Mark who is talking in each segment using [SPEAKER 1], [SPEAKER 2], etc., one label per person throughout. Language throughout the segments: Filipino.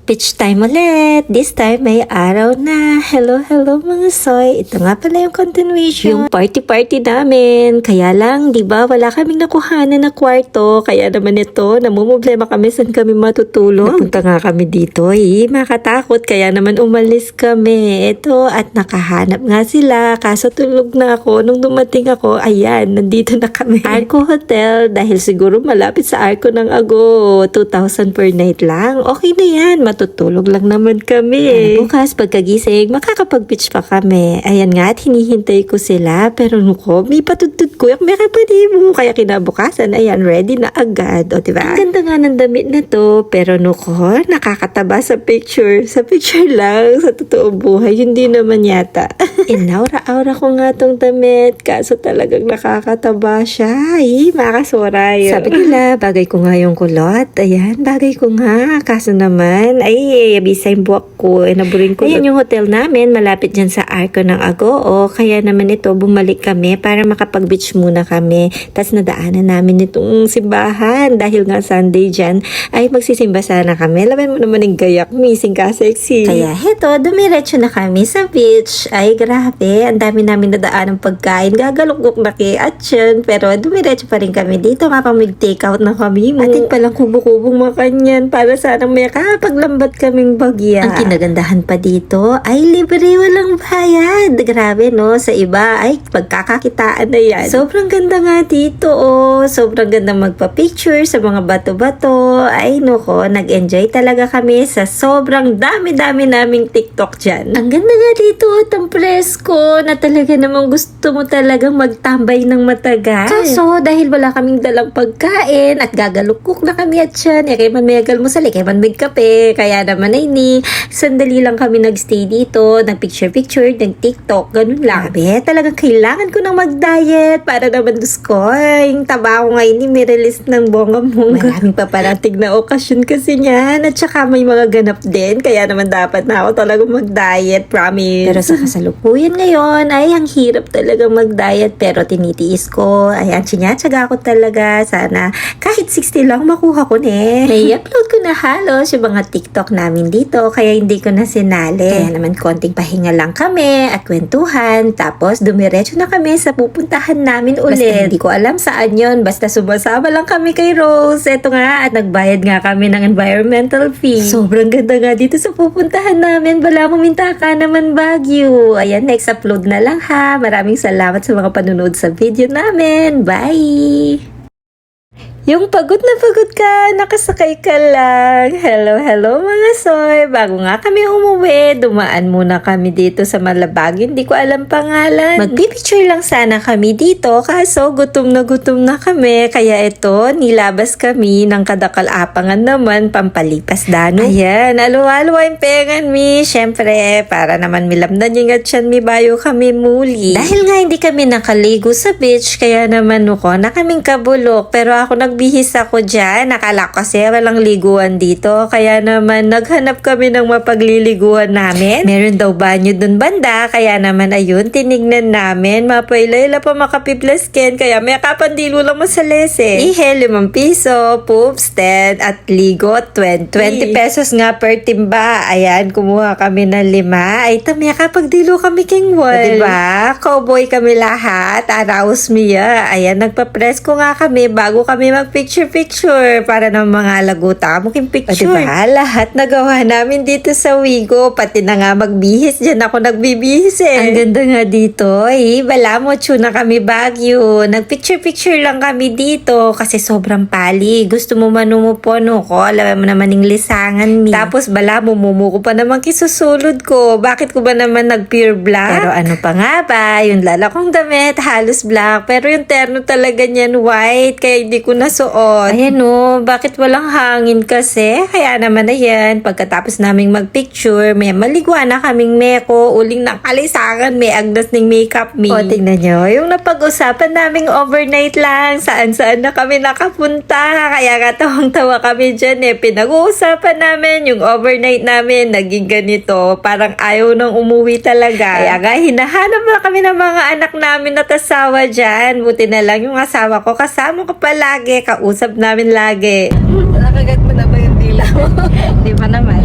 [SPEAKER 1] Beach time ulit. This time may araw na. Hello mga soy. Ito nga pala yung continuation. Yung party namin. Kaya lang, di ba wala kaming nakuhanan na kwarto. Kaya naman ito, namumblema kami saan kami matutulog. Napunta nga kami dito makatakot. Kaya naman umalis kami. Ito, at nakahanap nga sila. Kaso tulog na ako. Nung dumating ako, ayan, nandito na kami. Arco Hotel. Dahil siguro malapit sa Arco ng Ago. 2,000 per night lang. Okay na yan. Matutulog lang naman kami. Bukas pagkagising, makakapag-beach pa kami. Ayan nga, at hinihintay ko sila. Pero nuko, may patutut ko yung mo. Kaya kinabukasan, ayan, ready na agad. O diba? Ang ganda nga ng damit na to. Pero nuko, nakakataba sa picture. Sa picture lang. Sa totoong buhay, hindi naman yata. Inaura-aura ko nga tong damit. Kaso talagang nakakataba siya. Makasoray. Sabi nila, bagay ko nga yung kulot. Ayan, bagay ko nga. Kaso naman, bisa yung buwak ko. Naburing ko. Ayan yung hotel namin. Malapit dyan sa Arco ng Agoo. Kaya naman ito, bumalik kami para makapag-beach muna kami. Tapos nadaanan namin itong simbahan. Dahil nga Sunday dyan, ay magsisimba sana kami. Laban mo naman yung gayak. Missing ka, sexy. Kaya heto, dumiretso na kami sa beach. Ay, grabe. Ang dami namin nadaan ng pagkain. Gagalukok na kay Atchen. Pero dumiretso pa rin kami dito. Mag-take out na kami. Atin palang kubo-kubong makanyan para sanang may kapaglambat kaming bagya. Ang kinagandahan pa dito ay libre, walang bayad. Grabe no, sa iba ay pagkakakitaan na yan. Sobrang ganda nga dito sobrang ganda magpa-picture sa mga bato-bato. Ay noko, nag-enjoy talaga kami sa sobrang dami-dami naming TikTok dyan. Ang ganda nga dito at ang presko na talaga namang gusto mo talagang magtambay ng matagal. Kaso dahil wala kaming dalang pagkain at gagalukok na kami at yan, kaya man may almusal, kaya man may kape, kaya naman ay sandali lang kami nagstay dito, nag-picture-picture, nag-TikTok, ganun lang. Talagang kailangan ko nang mag-diet para naman yung taba ko ngayon may release ng bongga-bongga. Maraming paparating na okasyon kasi niyan, at saka may mga ganap din, kaya naman dapat na ako talaga mag-diet, promise. Pero sa kasalukuyan ngayon, ay ang hirap talaga mag-diet, pero tinitiis ko, ayan, sinatsaga ko talaga, sana kahit 60 lang makuha ko i-upload ko na halos yung mga TikTok namin dito, kaya hindi ko na sinali. Kaya naman konting pahinga lang kami at kwentuhan, tapos dumiretso na kami sa pupuntahan namin ulit. Basta hindi ko alam saan yon, basta sumasama lang kami kay Rose. Eto nga, at nagbayad nga kami ng environmental fee. Sobrang ganda nga dito sa pupuntahan namin. Bala muminta ka naman Baguio. Ayan, next upload na lang ha. Maraming salamat sa mga panunood sa video namin. Bye! Yung pagod na pagod ka, nakasakay ka lang. Hello mga soy. Bago nga kami umuwi, dumaan muna kami dito sa Malabag. Hindi ko alam pangalan. Magpipicture lang sana kami dito, kaso gutom na kami. Kaya ito, nilabas kami ng kadakal-apangan naman, pampalipas dano. Ayan, alo-alo yung pengan mi. Siyempre, para naman milamdan yung at siyan mi bayo kami muli. Dahil nga hindi kami nakaligo sa beach, kaya naman nuko na kaming kabulok. Pero ako nagbihis ako dyan. Nakala ko kasi walang liguan dito. Kaya naman naghanap kami ng mapagliliguan namin. Meron daw banyo dun banda. Kaya naman ayun, tinignan namin. Mapailayla pa makapiplasken. Kaya may kapandilo lang masalese. 5 piso, poops 10 at ligo 20. 20 pesos nga per timba. Ayan, kumuha kami ng 5. Ay, tamya kapagdilo kami king wall. Diba? Cowboy kami lahat. Araos miya. Ayan, nagpa-press ko nga kami bago kami mag-picture para ng mga laguta muking picture. Diba? Lahat nagawa namin dito sa Wigo. Pati na nga magbihis. Diyan ako nagbibihis Ang ganda nga dito. Bala mo, tuna kami Baguio. Nag-picture lang kami dito kasi sobrang pali. Gusto mo manumupono ko. Alam mo naman yung lisangan mi. Tapos bala mo, mumuko pa naman kisusulod ko. Bakit ko ba naman nag-pure black? Pero ano pa nga ba? Yung lalakong damit, halos black. Pero yung terno talaga niyan white. Kaya hindi ko nasuot. Ayan bakit walang hangin kasi? Kaya naman ayan, pagkatapos naming magpicture, may maligwa na kaming meko, uling nakalisangan, may agdas ng makeup me. O, tingnan nyo, yung napag-usapan naming overnight lang, saan-saan na kami nakapunta. Kaya nga tawang-tawa kami dyan Pinag-uusapan namin yung overnight namin, naging ganito. Parang ayaw nang umuwi talaga. Kaya nga, hinahanap na kami ng mga anak namin at asawa dyan. Buti na lang yung asawa ko, kasama ko palagi, kausap namin lagi.
[SPEAKER 2] Nakagat mo na ba yung dila mo?
[SPEAKER 1] Di ba naman?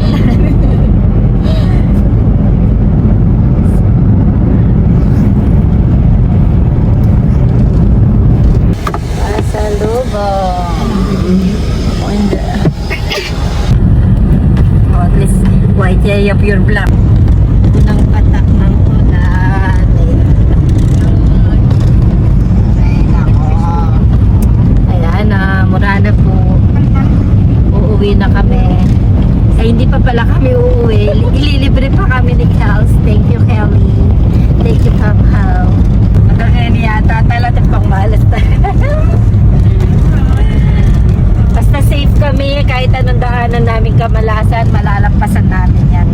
[SPEAKER 1] Yaya Pure Black. Unang patak ng ulan. Ayan na, mura na po. Uuwi na kami. Ay, hindi pa pala kami uuwi. Ililibre pa kami ni Kels. Thank you, Kelly. Thank you, Tom Hal. Magkakain yata. Talagang pang malas Basta safe kami. Kahit anong daanan namin kamalasan, malalampasan namin yan.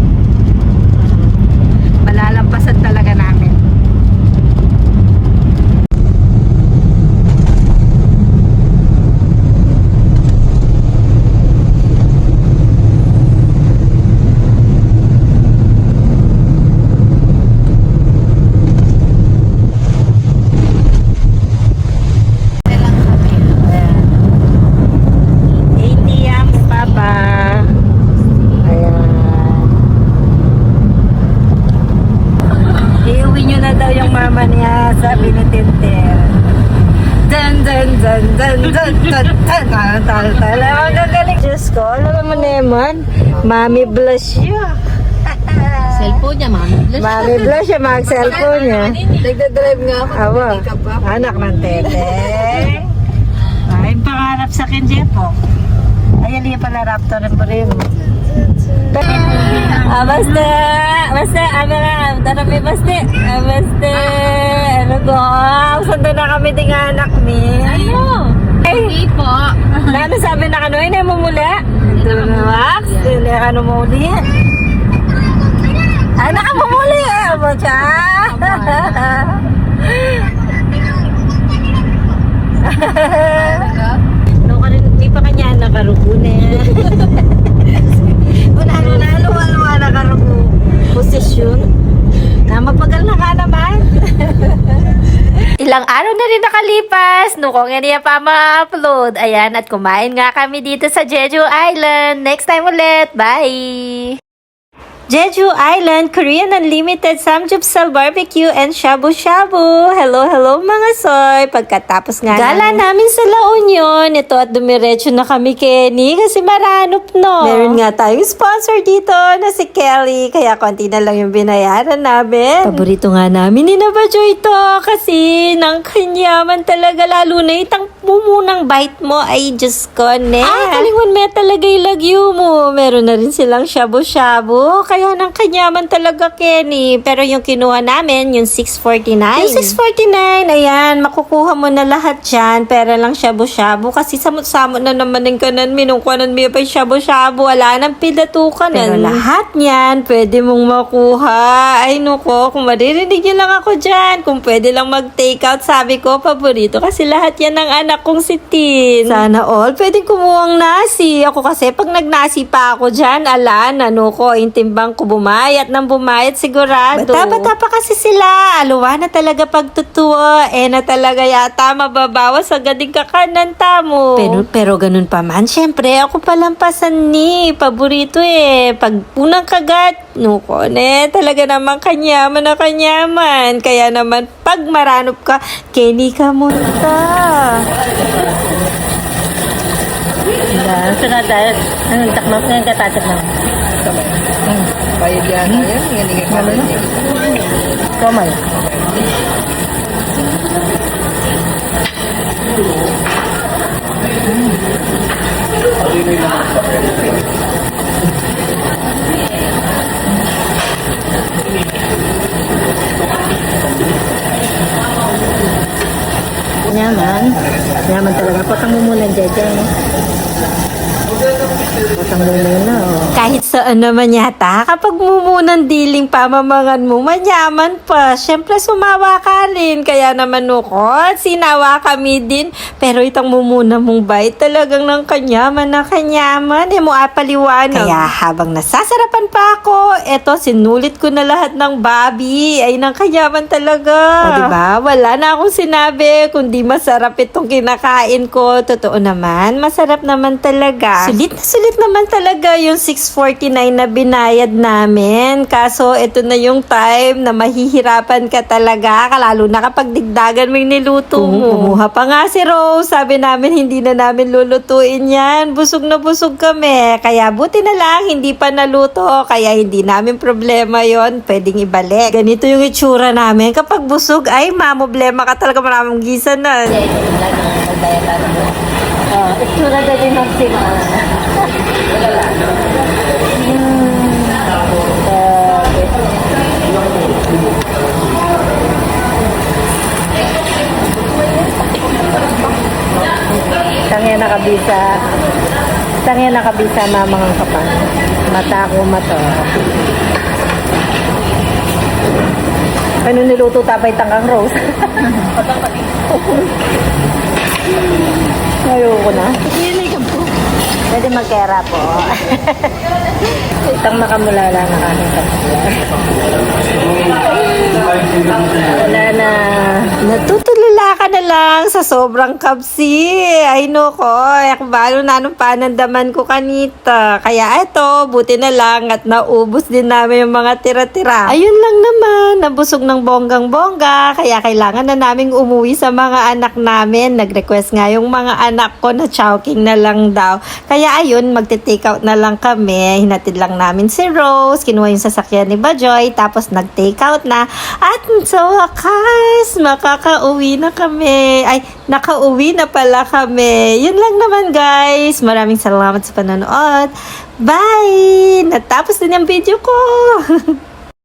[SPEAKER 1] Malalampasan talaga namin. Sabi ni Tintin. Dun dun dun dun dun dun dun. Ang gagaling. Diyos ko, alam mo naman. Mami blush yun.
[SPEAKER 2] Cellphone niya, mami.
[SPEAKER 1] Mami blush siya, mag-cellphone niya.
[SPEAKER 2] Nagdadrive nga ako.
[SPEAKER 1] Awa, anak ng Tete. Ay, pangarap sa akin, Jepo. Ayan niya pala Raptor ng Boreno. Basta, darami basta. Ano ko, sanda na kami ting anak ni.
[SPEAKER 2] Ano? Hindi po.
[SPEAKER 1] Ano sabi na kano, ay mo mula? Wax? Hindi ano muli. Ay, nakamumuli eh. Abo siya. No, hindi pa kanya nakarugo na yan. Wala nakarugo. Posisyon. Na mapagal na ka naman. Ilang araw na rin nakalipas, nung nga niya pa ma-upload. Ayan, at kumain nga kami dito sa Jeju Island. Next time ulit. Bye! Jeju Island, Korean Unlimited Samgyeopsal Barbecue and Shabu Shabu. Hello mga soy. Pagkatapos nga gala namin sa La Union, ito at dumiretso na kami Kenny kasi maranop no. Meron nga tayong sponsor dito na si Kelly, kaya konti na lang yung binayaran namin. Paborito nga namin ni Nabadyo ito kasi nang kanyaman talaga, lalo na itang mumunang bite mo ay Diyos ko ne. Kalingon me talaga yung lagyo mo. Meron na rin silang Shabu Shabu, kaya ng kanyaman talaga, Kenny. Pero yung kinuha namin, yung 649. Yung 649, ayan, makukuha mo na lahat dyan. Pera lang shabu-shabu. Kasi samot-samot na naman ng kanan, minungkuanan mo pa yung shabu-shabu. Wala nang pidatukan. Pero lahat niyan, pwede mong makuha. Ay, nuko, kung maririnig niyo lang ako dyan. Kung pwede lang mag-take out, sabi ko, paborito. Kasi lahat yan ng anak kong si Tin. Sana all, pwedeng kumuhang nasi. Ako kasi, pag nagnasi pa ako dyan, ano ko, yung timbang ko bumayat ng bumayat sigurado. Bata-bata pa kasi sila. Aluwa na talaga pagtutuwa. Na talaga yata mababawas agad yung kakanan tamo. Pero ganun pa man, syempre ako palampasan ni. Paborito Pag unang kagat, nuko talaga naman kanyaman na kanyaman. Kaya naman, pag maranop ka, Kenny ka munta. Sunod tayo. Anong takmak na yung katatakmak?
[SPEAKER 2] Bayad yan. Ayan, hindi ka kala niya.
[SPEAKER 1] Kamay. Nyaman talaga. Patang mo muna dyan. Patang mo muna. Kahit saan naman yata, kapag mumunang diling pamamangan mo, manyaman pa. Siyempre, sumawa ka rin. Kaya naman sinawa kami din. Pero itang mumuna mong bite, talagang ng kanyaman na kanyaman. Mo apaliwanag. Kaya habang nasasarapan pa ako, eto, sinulit ko na lahat ng babi. Ay, ng kanyaman talaga. O, diba? Wala na akong sinabi, kundi masarap itong kinakain ko. Totoo naman, masarap naman talaga. Sulit naman talaga yung 649 $249 na binayad namin. Kaso, ito na yung time na mahihirapan ka talaga. Lalo na kapag digdagan mo yung niluto mo. Kumuha pa nga si Rose. Sabi namin, hindi na namin lulutuin yan. Busog na busog kami. Kaya buti na lang, hindi pa naluto. Kaya hindi namin problema yon, pwedeng ibalik. Ganito yung itsura namin. Kapag busog, ay mamoblema ka talaga, maraming gisa na. Itsura na din ng sima. Tangya nakabisa mamang kapal. Mata ko mato. Ano niluto tapay tangkang Rose? Ayoko na. Pwede magkera po. Itang makamulala na kami tatlo. Wala na. Natutulala ka na lang sa sobrang kapsi. Ay noko, balo na anong panandaman ko kanita. Kaya eto, buti na lang at naubos din namin yung mga tira-tira. Ayun lang naman, nabusog ng bonggang-bongga. Kaya kailangan na naming umuwi sa mga anak namin. Nag-request nga yung mga anak ko na chowking na lang daw. Kaya ayun, magte-take out na lang kami. Hinatid lang namin si Rose. Kinuha yung sasakyan ni Bajoy. Tapos nag-take out na. At sa wakas, makakauwi na kami. Ay, nakauwi na pala kami. Yun lang naman guys. Maraming salamat sa panonood. Bye! Natapos din yung video ko.